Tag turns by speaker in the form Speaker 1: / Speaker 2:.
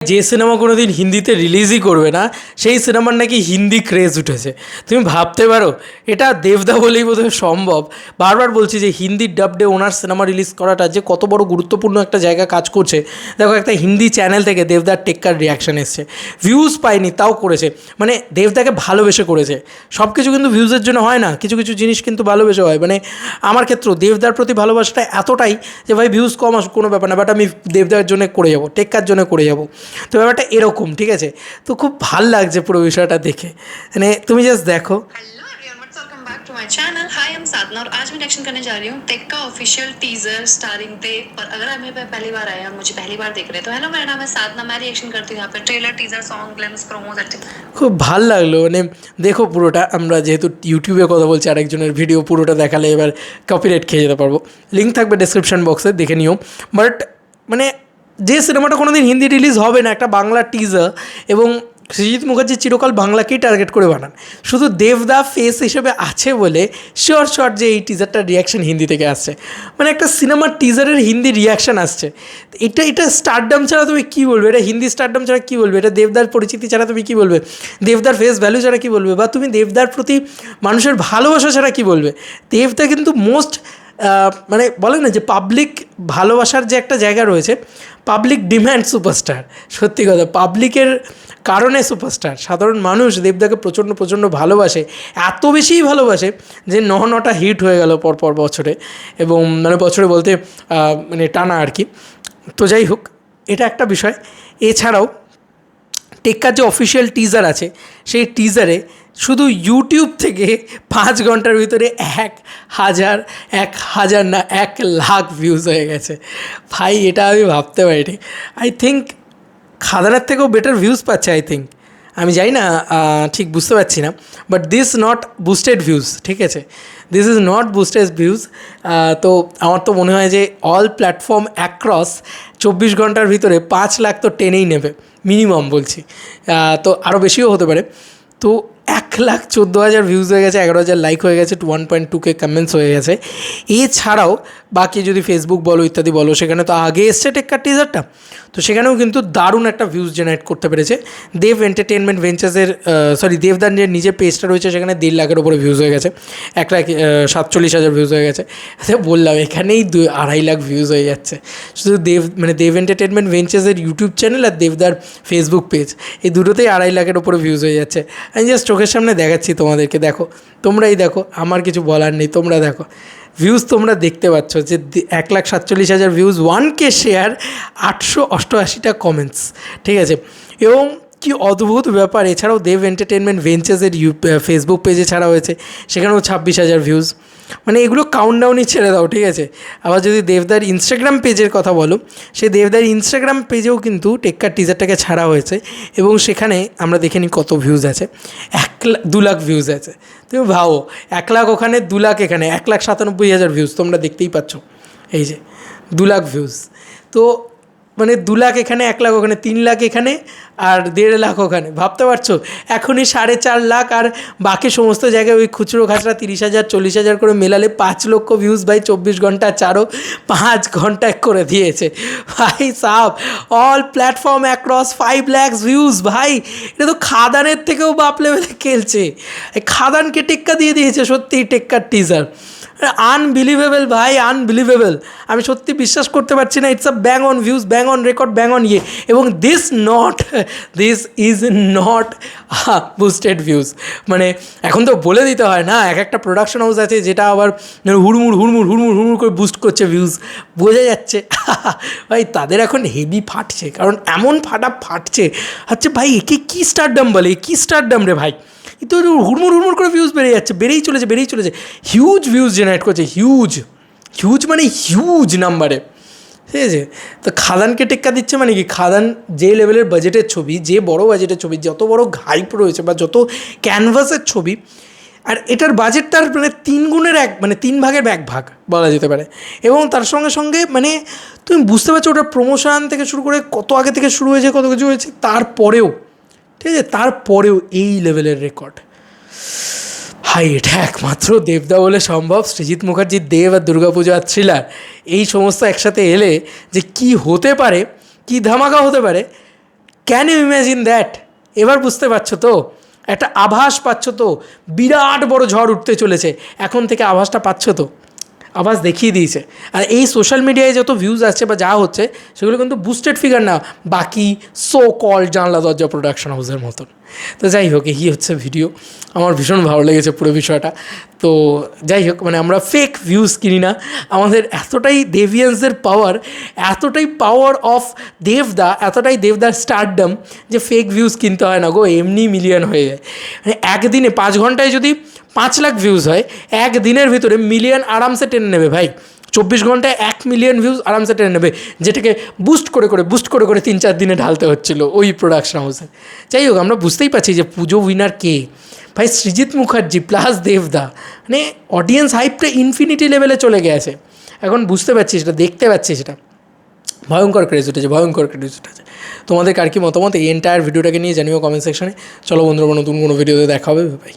Speaker 1: যে সিনেমা কোনো দিন হিন্দিতে রিলিজই করবে না সেই সিনেমার নাকি হিন্দি ক্রেজ উঠেছে। তুমি ভাবতে পারো, এটা দেবদা বলেই বোধহয় সম্ভব। বারবার বলছি যে হিন্দি ডাবডে ওনার সিনেমা রিলিজ করাটা যে কত বড় গুরুত্বপূর্ণ একটা জায়গা কাজ করছে। দেখো, একটা হিন্দি চ্যানেল থেকে দেবদার টেক্কার রিয়াকশান এসছে, ভিউজ পায়নি তাও করেছে, মানে দেবদাকে ভালোবেসে করেছে। সব কিছু কিন্তু ভিউজের জন্য হয় না, কিছু কিছু জিনিস কিন্তু ভালোবেসে হয়। মানে আমার ক্ষেত্রেও দেবদার প্রতি ভালোবাসাটা এতটাই যে ভাই ভিউজ কম আসুক কোনো ব্যাপার না, বাট আমি দেবদার জন্য করে যাবো, টেক্কার জন্য করে যাবো। তো ব্যাপারটা এরকম, ঠিক আছে? তো খুব ভাল লাগছে পুরো বিষয়টা দেখে। মানে তুমি জাস্ট দেখো।
Speaker 2: Hello everyone, welcome back to my channel. Hi, हम साधना और आज मैं रिएक्शन करने जा रही हूँ टेक का ऑफिशियल टीजर स्टारिंग देव। और अगर आप मेरे पे पहली बार आए और मुझे पहली बार देख रहे हैं तो हेलो, मेरा नाम है साधना। मैं रिएक्शन करती हूँ यहाँ पे trailer, teaser, song, glimpse, promos etc।
Speaker 1: খুব ভাল লাগলো। মানে দেখো পুরোটা, আমরা যেহেতু ইউটিউবে কথা বলছি, আরেকজনের ভিডিও পুরোটা দেখালে এবার কপিরাইট খেয়ে যেতে পারবো। লিঙ্ক থাকবে ডেসক্রিপশন বক্সে, দেখে নিও। বাট মানে যে সিনেমাটা কোনো দিন হিন্দি রিলিজ হবে না, একটা বাংলা টিজার, এবং সৃজিত মুখার্জি চিরকাল বাংলাকেই টার্গেট করে বানান, শুধু দেবদা ফেস হিসেবে আছে বলে শিওর শট যে এই টিজারটার রিয়াকশান হিন্দি থেকে আসছে। মানে একটা সিনেমার টিজারের হিন্দি রিয়াকশান আসছে, এটা স্টারডাম ছাড়া তুমি কী বলবে? এটা হিন্দি স্টারডাম ছাড়া কী বলবে? এটা দেবদার পরিচিতি ছাড়া তুমি কী বলবে? দেবদার ফেস ভ্যালু ছাড়া কী বলবে? বা তুমি দেবদার প্রতি মানুষের ভালোবাসা ছাড়া কী বলবে? দেবদা কিন্তু মোস্ট মানে বলে না যে পাবলিক ভালোবাসার যে একটা জায়গা রয়েছে, পাবলিক ডিম্যান্ড সুপারস্টার। সত্যি কথা, পাবলিকের কারণে সুপারস্টার। সাধারণ মানুষ দেবদাকে প্রচণ্ড প্রচণ্ড ভালোবাসে, এত বেশিই ভালোবাসে যে নটা হিট হয়ে গেল পরপর বছরে, এবং মানে বছরে বলতে মানে টানা আর কি। তো যাই হোক, এটা একটা বিষয়। এছাড়াও টেক্কার যে অফিসিয়াল টিজার আছে, সেই টিজারে শুধু ইউটিউব থেকে 5 ঘন্টার ভিতরে 1,000 না 1,00,000 ভিউজ হয়ে গেছে। ভাই এটা আমি ভাবতে পারিনি। আই থিঙ্ক খাদানের থেকেও বেটার ভিউজ পাচ্ছে আই থিঙ্ক। আমি জানি না, ঠিক বুঝতে পারছি না, but this not boosted views, ঠিক আছে? This is not boosted views. তো আমার তো মনে হয় যে অল প্ল্যাটফর্ম অ্যাক্রস 24 ঘন্টার ভিতরে 5 লাখ তো টেনেই নেবে মিনিমাম বলছি। তো আরও বেশিও হতে পারে। তো 1,14,000 ভিউজ হয়ে গেছে, 11,000 লাইক হয়ে গেছে, 1.2K কমেন্টস হয়ে গেছে। এছাড়াও বাকি যদি ফেসবুক বলো ইত্যাদি বলো, সেখানে তো আগে এসছে টেক্কার টিজারটা, তো সেখানেও কিন্তু দারুণ একটা ভিউজ জেনারেট করতে পেরেছে। দেব এন্টারটেনমেন্ট ভেঞ্চার্সের দেবদার যে নিজের পেজটা রয়েছে, সেখানে 1.5 লাখের ওপরে ভিউজ হয়ে গেছে, 1,47,000 ভিউজ হয়ে গেছে। বললাম এখানেই 2-2.5 লাখ ভিউজ হয়ে যাচ্ছে শুধু দেব এন্টারটেনমেন্ট ভেঞ্চার্সের ইউটিউব চ্যানেল আর দেবদার ফেসবুক পেজ, এই দুটোতেই 2.5 লাখের ওপরে ভিউজ হয়ে যাচ্ছে। আমি জাস্ট চোখের সামনে দেখাচ্ছি তোমাদেরকে, দেখো, তোমরাই দেখো, আমার কিছু বলার নেই, তোমরা দেখো ভিউজ, তোমরা দেখতে পাচ্ছ যে 1,47,000 ভিউজ, 1K শেয়ার, 888টা কমেন্টস, ঠিক আছে? এবং কি অদ্ভুত ব্যাপার, এছাড়াও দেব এন্টারটেনমেন্ট ভেঞ্চার্সের ফেসবুক পেজে ছাড়া হয়েছে, সেখানেও 26,000 ভিউজ। মানে এগুলো কাউন্টডাউনই ছেড়ে দাও, ঠিক আছে? আবার যদি দেবদার ইনস্টাগ্রাম পেজের কথা বলো, সেই দেবদার ইনস্টাগ্রাম পেজেও কিন্তু টেক্কার টিজারটাকে ছাড়া হয়েছে, এবং সেখানে আমরা দেখে নিই কত ভিউজ আছে। 2 লাখ ভিউজ আছে। তুমি ভাবো, 1 লাখ ওখানে, 2 লাখ এখানে, 1,97,000 ভিউজ তোমরা দেখতেই পাচ্ছ। এই যে 2 লাখ ভিউজ, তো মানে 2 লাখ এখানে, 1 লাখ ওখানে, 3 লাখ এখানে, আর 1.5 লাখ ওখানে। ভাবতে পারছো? এখনই 4.5 লাখ, আর বাকি সমস্ত জায়গায় ওই খুচরো খাচরা 30,000 40,000 করে মেলালে 5 লক্ষ ভিউজ। ভাই 24 ঘন্টা চারও 5 ঘন্টায় করে দিয়েছে ভাই sub. All platform across 5 lakh views. ভাই এটা তো খাদানের থেকেও বাপ লেভেলে খেলছে। খাদানকে টেক্কা দিয়ে দিয়েছে সত্যিই টেক্কার টিজার। আনবিলিভেবল ভাই, আনবিলিভেবল। আমি সত্যি বিশ্বাস করতে পারছি না। It's a bang on views, bang on record, bang on ইয়ে। এবং this is not boosted views. মানে এখন তো বলে দিতে হয় না, একটা প্রোডাকশন হাউস আছে যেটা আবার হুড়মুড় করে বুস্ট করছে ভিউজ, বোঝা যাচ্ছে ভাই তাদের এখন হেভি ফাটছে, কারণ এমন ফাটছে হচ্ছে ভাই, একে কী স্টারডাম বলে, কী স্টারডাম রে ভাই। কিন্তু হুড়মুড় করে ভিউজ বেড়েই চলেছে। হিউজ ভিউজ জেনারেট করছে, হিউজ মানে হিউজ নাম্বারে, ঠিক আছে? তো খাদানকে টেক্কা দিচ্ছে মানে কি? খাদান যে লেভেলের বাজেটের ছবি, যে বড় বাজেটের ছবি, যত বড় হাইপ রয়েছে বা যত ক্যানভাসের ছবি, আর এটার বাজেট তার মানে 3 গুণের 1, মানে 3 ভাগের 1 ভাগ বলা যেতে পারে। এবং তার সঙ্গে সঙ্গে মানে তুমি বুঝতে পারছো, ওটা প্রমোশন থেকে শুরু করে কত আগে থেকে শুরু হয়েছে, কত কিছু হয়েছে, তারপরেও, ঠিক আছে, তারপরেও এই লেভেলের রেকর্ড। ভাই এটা একমাত্র দেবদা বলে সম্ভব। সৃজিত মুখার্জির দেব আর দুর্গাপুজো আর থ্রিলার, এই সমস্ত একসাথে এলে যে কি হতে পারে, কি ধামাকা হতে পারে, ক্যান ইউ ইম্যাজিন দ্যাট? এবার বুঝতে পারছো তো, একটা আভাস পাচ্ছ তো, বিরাট বড় ঝড় উঠতে চলেছে, এখন থেকে আভাসটা পাচ্ছ তো, আভাস দেখিয়ে দিয়েছে। আর এই সোশ্যাল মিডিয়ায় যত ভিউজ আসছে বা যা হচ্ছে সেগুলো কিন্তু বুস্টেড ফিগার না, বাকি সো কল জানলা দরজা প্রোডাকশন হাউসের মতন। তো যাই হোক, এই হচ্ছে ভিডিও, আমার ভীষণ ভালো লেগেছে পুরো বিষয়টা। তো যাই হোক, মানে আমরা ফেক ভিউজ কিনি না, আমাদের এতটাই দেভিয়ান্সদের পাওয়ার, এতটাই পাওয়ার অফ দেবদা, এতটাই দেবদার স্টারডম যে ফেক ভিউজ কিনতে হয় না গো, এমনি মিলিয়ন হয়ে যায়। মানে একদিনে 5 ঘন্টায় যদি 5 লাখ ভিউজ হয়, এক দিনের ভিতরে মিলিয়ন আরামসে টেনে নেবে ভাই। 24 ঘন্টায় 1 মিলিয়ন ভিউজ আরামসে টেনে নেবে, যেটাকে বুস্ট করে করে 3-4 দিনে ঢালতে হচ্ছিলো ওই প্রোডাকশন হাউসে। যাই হোক, আমরা বুঝতেই পারছি যে পুজো উইনার কে ভাই, সৃজিত মুখার্জি প্লাস দেবদা, মানে অডিয়েন্স হাইপটা ইনফিনিটি লেভেলে চলে গেছে। এখন বুঝতে পারছি সেটা, দেখতে পাচ্ছি সেটা, ভয়ঙ্কর ক্রেজ উঠেছে, ভয়ঙ্কর ক্রেজ উঠেছে। তোমাদের কার কি মতামত এই এন্টায়ার ভিডিওটাকে নিয়ে জানিও কমেন্ট সেকশনে। চলো বন্ধুরা, নতুন কোনো ভিডিওতে দেখা হবে, ভাই।